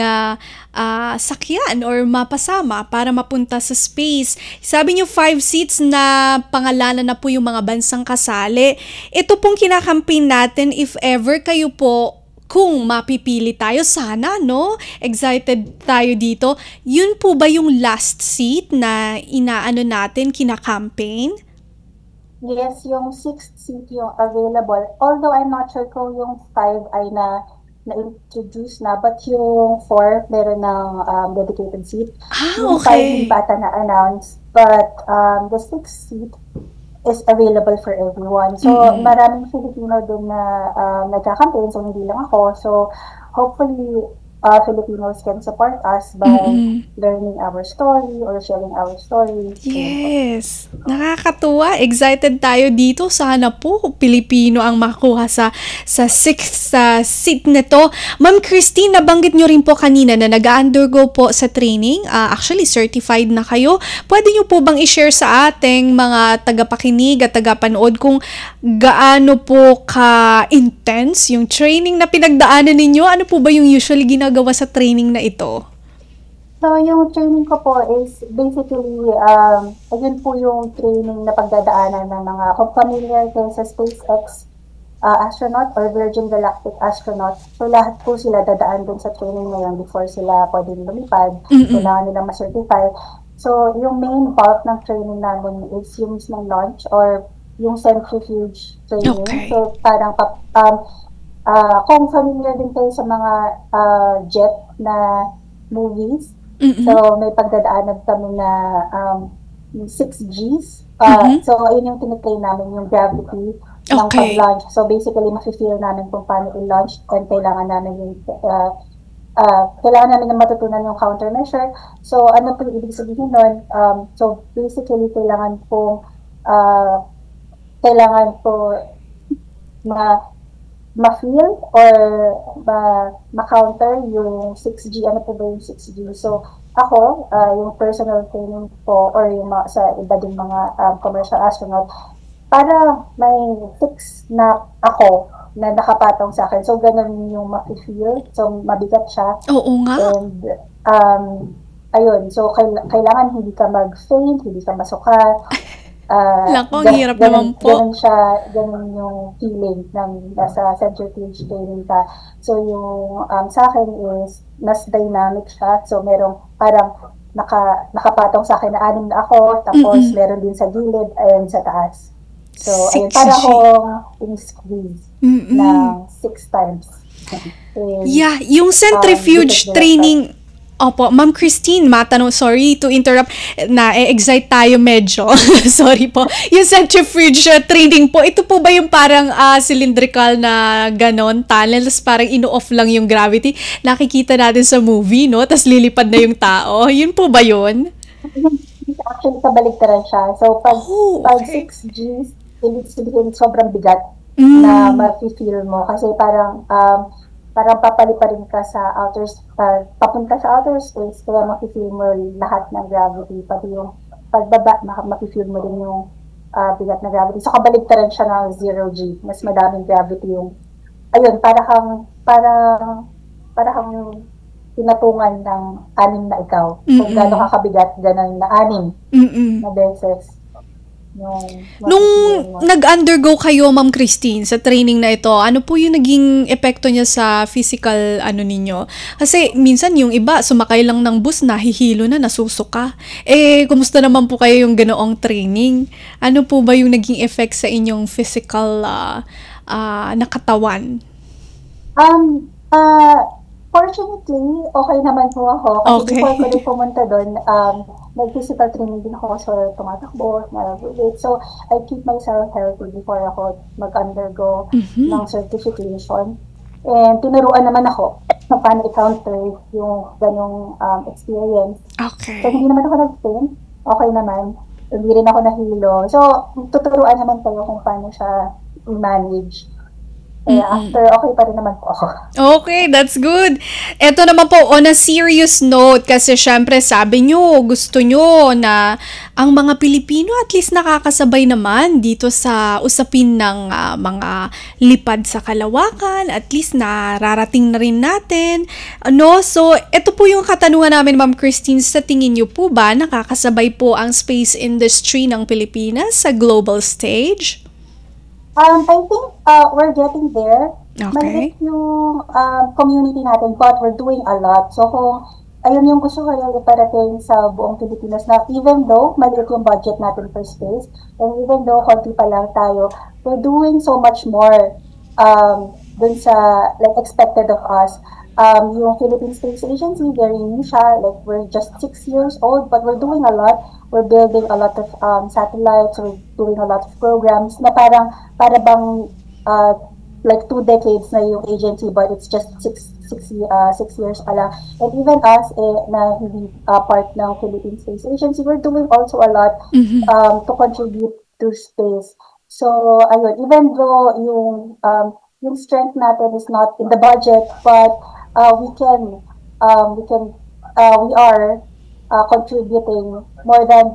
sakyan or mapasama para mapunta sa space. Sabi niyo 5 seats na pangalanan na po yung mga bansang kasali. Ito pong kinakampaign natin, if ever kayo po, kung mapipili tayo, sana, no? Excited tayo dito. Yun po ba yung last seat na inaano natin, kinakampaign? Yes, yung 6th seat yung available. Although I'm not sure kung yung 5 ay na-introduce na, but yung 4 meron ng dedicated seat. Yung 5 hindi pa ata na-announce, but the 6th seat is available for everyone. So, maraming Filipino din na nagka-campaign, so hindi lang ako. So, hopefully, Filipinos can support us by learning our story or sharing our story. Yes. Nakakatuwa. Excited tayo dito. Sana po Pilipino ang makuha sa 6th seat nito. Ma'am Christine, nabanggit nyo rin po kanina na nag-undergo po sa training. Actually, certified na kayo. Pwede nyo po bang i-share sa ating mga tagapakinig at tagapanood kung gaano po ka-intense yung training na pinagdaanan ninyo? Ano po ba yung usually ginagawa sa training na ito? So, yung training ko po is basically, ayun po yung training na pagdadaanan ng mga, kung familiar kayo sa SpaceX astronaut or Virgin Galactic astronaut. So, lahat po sila dadaan dun sa training na yun before sila pwedeng lumipad. Kailangan nilang ma-certify. So, yung main bulk ng training namin is yung mismong launch or yung centrifuge training. Okay. So, parang kung familiar din kayo sa mga jet na movies, so may pagdadaanan kami na 6 Gs. So, ayun yung tinitrain namin, yung gravity, ng Okay. pag-launch. So basically, mafe-feel namin kung paano i-launch and kailangan namin yung kailangan namin na matutunan yung countermeasure. So ano po yung ibig sabihin nun? So basically, kailangan po ma-feel or ma-counter yung 6G. Ano po ba yung 6G? So, ako, yung personal training po or yung sa iba din mga commercial astronaut, para may fix na ako na nakapatong sa akin. So, ganun yung ma-feel. So, mabigat siya. Oo nga. And, ayun. So, kailangan hindi ka mag-faint, hindi ka masuka. Lako, ang hirap naman po. Ganun yung feeling ng nasa centrifuge training ka. So yung sa akin is mas dynamic siya. So merong parang nakapatong sa akin na 6 na ako, tapos meron din sa gilid and sa taas. So ayun, 6G. para akong squeeze ng 6 times. Yeah, yung centrifuge training. Opo, Ma'am Christine, sorry to interrupt, na-excite tayo medyo. Sorry po. Yung centrifuge training po, ito po ba yung parang cylindrical na ganon, tunnel, tapos parang ino-off lang yung gravity? Nakikita natin sa movie, no? Tapos lilipad na yung tao. Yun po ba yun? Actually, kabaligtaran siya. So, pag okay. 6G, ibig sabihin sobrang bigat na ma-feel mo. Kasi parang papaliparin ka sa papunta sa outer space, kaya ma-feel mo lahat ng gravity, pati yung pagbaba, ma-feel mo din yung bigat na gravity. So, kabaligtaran siya ng 0G. Mas madaming gravity yung, ayun, parang pinatungan ng 6 na ikaw. Kung gano'n ka kabigat, gano'n na 6 na beses. Nung nag-undergo kayo, Ma'am Christine, sa training na ito, ano po yung naging epekto niya sa physical ninyo? Kasi minsan yung iba, sumakay lang ng bus, nahihilo na, nasusuka. Kumusta naman po kayo yung ganoong training? Ano po ba yung naging effect sa inyong physical na katawan? Fortunately, okay naman po ako. Kasi Okay. before ko din pumunta doon, nag-physical training din ako sa tumatakbo, nag-relate. So, I keep myself healthy before ako mag-undergo ng certification. And tinuruan naman ako kung paano i-counter yung ganong experience. Okay. So, hindi naman ako nag-faint. Okay naman. Hindi rin ako nahilo. So, tuturuan naman kayo kung paano siya i-manage. Kaya after, okay pa rin naman po ako. Okay, that's good. Ito naman po, on a serious note, kasi syempre sabi nyo, gusto nyo na ang mga Pilipino at least nakakasabay naman dito sa usapin ng mga lipad sa kalawakan, at least nararating na rin natin. So, ito po yung katanungan namin, Ma'am Christine, sa tingin nyo po ba nakakasabay po ang space industry ng Pilipinas sa global stage? I think we're getting there. Okay. Maliit yung community natin, but we're doing a lot. So kung ayun yung gusto ko yung iparating sa buong Pilipinas, na even though maliit yung budget natin for space, and even though konti pa lang tayo, we're doing so much more dun sa like expected of us. Yung Philippine Space Agency, very new siya. Like, we're just 6 years old, but we're doing a lot. We're building a lot of satellites. We're doing a lot of programs na para bang like 2 decades na yung agency, but it's just 6 years pa lang. And even us, na hindi part ng Philippine Space Agency, we're doing also a lot to contribute to space. So, ayun, even though yung strength natin is not in the budget, but we are contributing more than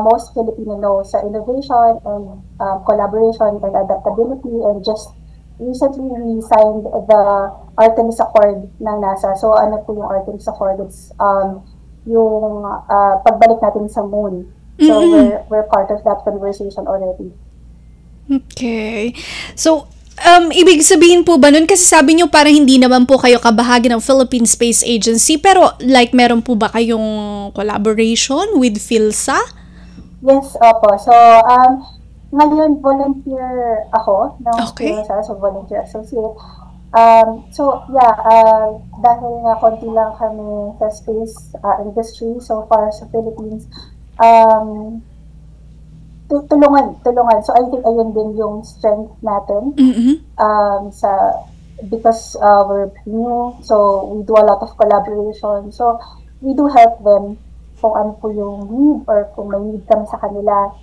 most Filipino sa innovation and collaboration and adaptability. And just recently we signed the Artemis Accord ng NASA. So ano po yung Artemis Accord? It's yung pagbalik natin sa moon. So we're part of that conversation already. Okay. So, ibig sabihin po ba nun, kasi sabi nyo parang hindi naman po kayo kabahagi ng Philippine Space Agency, pero like meron po ba kayong collaboration with PhilSA? Yes, opo. So, ngayon volunteer ako ng PhilSA, so volunteer associate. So, yeah, dahil nga konti lang kami sa space industry so far sa Philippines, tulungan. So I think ayun din yung strength natin. Because we're new, so we do a lot of collaboration. So we do help them kung ano po yung need or kung may need kami sa kanila.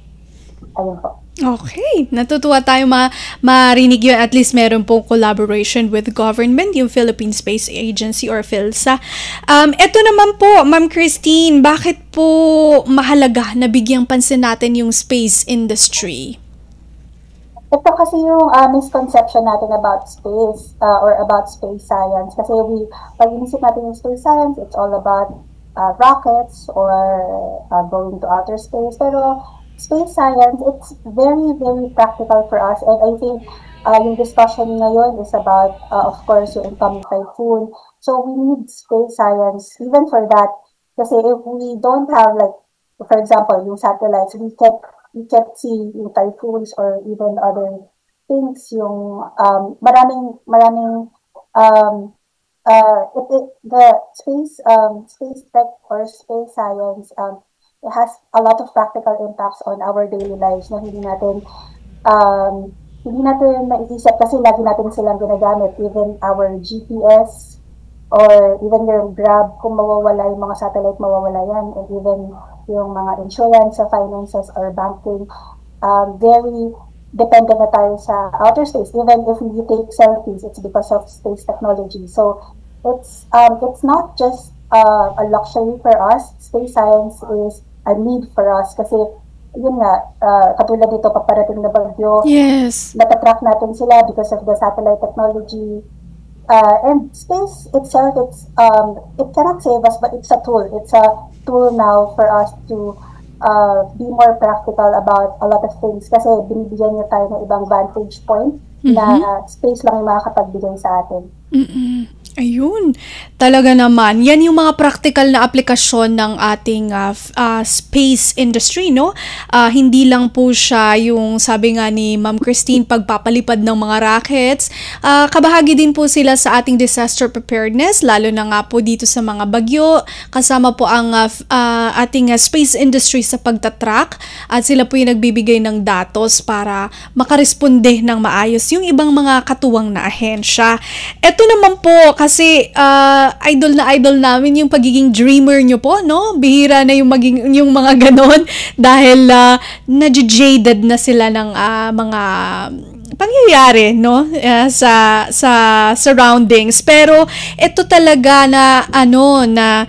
Ayun po. Okay, natutuwa tayo marinig yun. At least meron pong collaboration with government, yung Philippine Space Agency or PhilSA. Ito naman po, Ma'am Christine, bakit po mahalaga na bigyang pansin natin yung space industry? Ito kasi yung misconception natin about space or about space science. Kasi pag inisip natin yung space science, it's all about rockets or going to outer space. Pero space science, it's very, very practical for us. And I think yung discussion ngayon is about, of course, yung incoming typhoon. So we need space science even for that. Kasi if we don't have, like, for example, yung satellites, we can't see yung typhoons or even other things. Yung the space tech or space science, it has a lot of practical impacts on our daily lives na hindi natin maiisip kasi lagi natin silang ginagamit. Even our GPS or even your Grab, kung mawawala yung mga satellite, mawawala yan. And even yung mga insurance, finances, or banking, very dependent na tayo sa outer space. Even if we take selfies, it's because of space technology. So it's not just a luxury for us. Space science is a need for us kasi yun nga, katulad dito paparating na bagyo. Yes. Natatrack natin sila because of the satellite technology. And space itself, it cannot save us, but it's a tool. It's a tool now for us to be more practical about a lot of things kasi binibigyan niya tayo ng ibang vantage point na space lang yung makakapagbigay sa atin. Ayun, talaga naman. Yan yung mga practical na aplikasyon ng ating space industry, no? Hindi lang po siya yung sabi nga ni Ma'am Christine, pagpapalipad ng mga rockets. Kabahagi din po sila sa ating disaster preparedness, lalo na nga po dito sa mga bagyo. Kasama po ang ating space industry sa pagtatrack at sila po yung nagbibigay ng datos para makaresponde ng maayos yung ibang mga katuwang na ahensya. Ito naman po, kasi idol namin yung pagiging dreamer nyo po, no? Bihira na yung mga ganon dahil na-jaded na sila ng mga pangyayari, no? Sa surroundings. Pero ito talaga na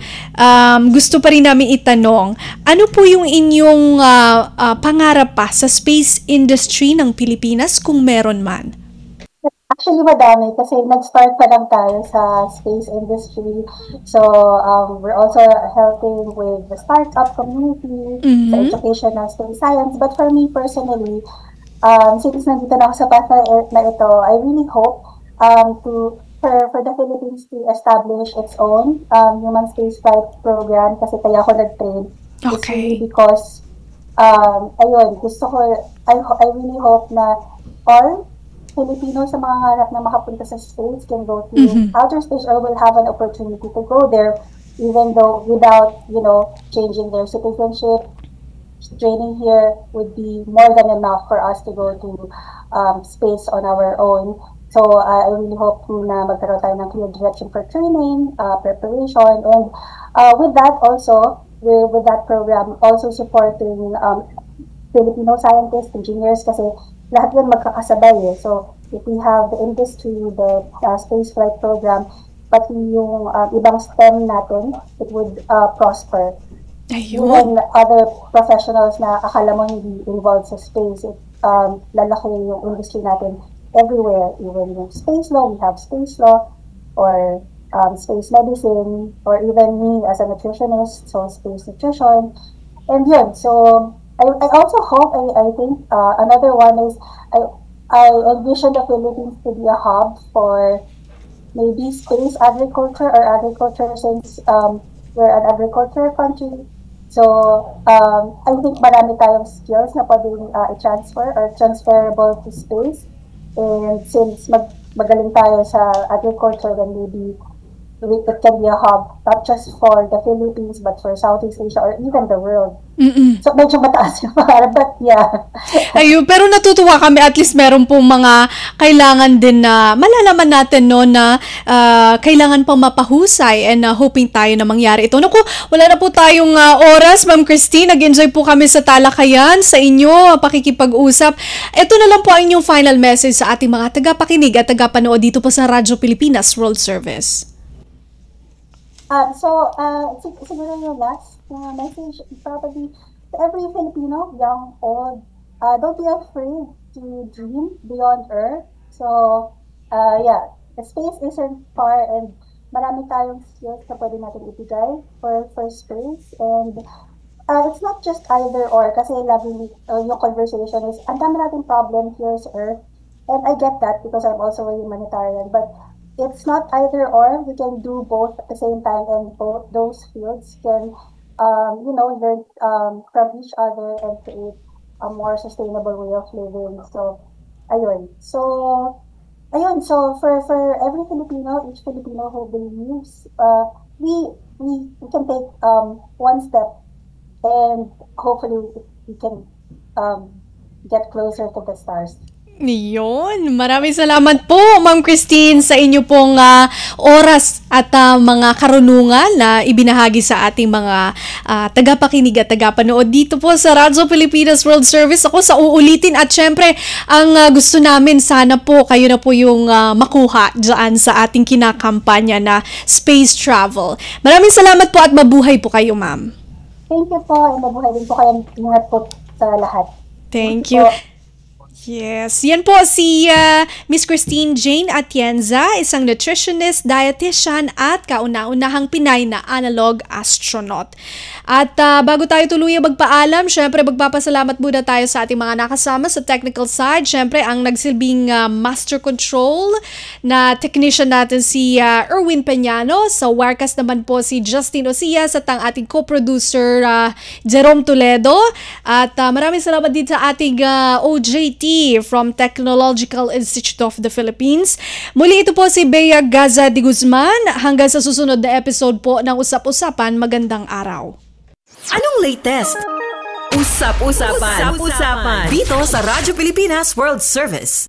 gusto pa rin namin itanong, ano po yung inyong pangarap pa sa space industry ng Pilipinas kung meron man? Actually, madami kasi nag-start pa lang tayo sa space industry. So, we're also helping with the startup community, sa education ng space science. But for me personally, since nandito na ako sa path na ito, I really hope for the Philippines to establish its own human spaceflight program kasi kaya ako nag-train. Okay. It's really because, ayun, I really hope na all Filipino sa mga hanap na makapunta sa space can go to outer space or will have an opportunity to go there even though without, changing their citizenship. Training here would be more than enough for us to go to space on our own. So I really hope na magkaroon tayo ng clear direction for training, preparation, and with that also, with that program, also supporting Filipino scientists, engineers, kasi lahat yun magkakasabay eh. So, if we have the industry, the space flight program, pati yung ibang STEM natin, it would prosper. Ayun. Even other professionals na akala mo hindi involved sa space, lalaki yung industry natin everywhere. Even yung space law, we have space law, or space medicine, or even me as a nutritionist, so space nutrition. And yun, so I also hope, I think another one is, I envision the Philippines to be a hub for maybe space agriculture or agriculture since we're an agriculture country. So, I think marami tayong skills na pwedeng i-transfer or transferable to space. And since magaling tayo sa agriculture, then maybe it can be a hub, not just for the Philippines, but for Southeast Asia or even the world. So, medyo mataas yung para, but yeah. Ayun, pero natutuwa kami, at least meron pong mga kailangan din na malalaman natin, no, na kailangan pang mapahusay, and hoping tayo na mangyari ito. Naku, wala na po tayong oras, Ma'am Christine. Nag-enjoy po kami sa talakayan sa inyo, pakikipag-usap. Ito na lang po ang inyong final message sa ating mga tagapakinig at tagapanood dito po sa Radyo Pilipinas World Service. Siguro yung last message probably to every Filipino, young, old, don't be afraid to dream beyond Earth. So, the space isn't far, and marami tayong skills na pwede natin ibigay for space. And it's not just either or, kasi lagi yung conversation is, ang dami natin problem here sa Earth. And I get that because I'm also a humanitarian, but it's not either or. We can do both at the same time, and both those fields can, learn from each other and create a more sustainable way of living. So, ayun. So for every Filipino, each Filipino who believes, we can take one step, and hopefully we can get closer to the stars. Yun. Maraming salamat po, Ma'am Christine, sa inyo pong oras at mga karunungan na ibinahagi sa ating mga tagapakinig at tagapanood dito po sa Radyo Pilipinas World Service. Ako sa uulitin, at syempre, ang gusto namin, sana po kayo na po yung makuha dyan sa ating kinakampanya na space travel. Maraming salamat po at mabuhay po kayo, Ma'am. Thank you po, and mabuhay din po kayo. Ingat po sa lahat. Thank you. Yes, yan po si Miss Christine Jane Atienza, isang nutritionist, dietitian at kauna-unahang Pinay na analog astronaut. At bago tayo tuluyang magpaalam, syempre magpapasalamat muna tayo sa ating mga nakasama sa technical side. Syempre ang nagsilbing master control na technician natin si Erwin Peñano. Sa Wirecast naman po si Justin Osias at ang ating co-producer Jerome Toledo. At maraming salamat din sa ating OJT from Technological Institute of the Philippines. Muli ito po si Bea Gaza de Guzman. Hanggang sa susunod na episode po ng Usap-Usapan, magandang araw. Anong latest? Usap-Usapan. Usap-Usapan. Dito sa Radyo Pilipinas World Service.